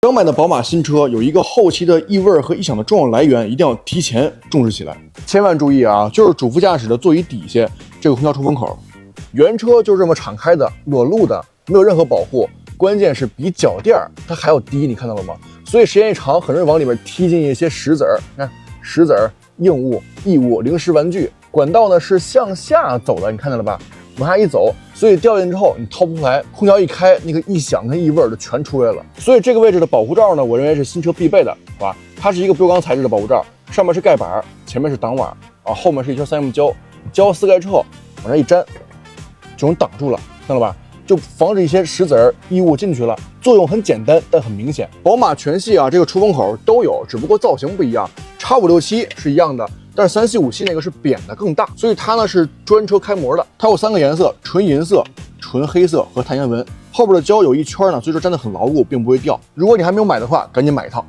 刚买的宝马新车有一个后期的异味和异响的重要来源，一定要提前重视起来。千万注意啊，就是主副驾驶的座椅底下这个空调出风口，原车就是这么敞开的、裸露的，没有任何保护。关键是比脚垫它还要低，你看到了吗？所以时间一长，很容易往里面踢进一些石子儿。看石子儿、硬物、异物、零食玩具。管道呢是向下走的，你看到了吧？往下一走，所以掉进之后你掏不出来，空调一开，那个异响跟异味就全出来了。所以这个位置的保护罩呢，我认为是新车必备的，好吧？它是一个标钢材质的保护罩，上面是盖板，前面是挡瓦啊，后面是一圈3M胶，胶撕开之后往上一粘，就能挡住了，看到了吧？就防止一些石子儿、异物进去了，作用很简单，但很明显。宝马全系啊，这个出风口都有，只不过造型不一样。X567是一样的。但是3757那个是扁的更大，所以它呢是专车开模的。它有3个颜色：纯银色、纯黑色和碳纤纹。后边的胶有一圈呢，所以说粘得很牢固，并不会掉。如果你还没有买的话，赶紧买一套。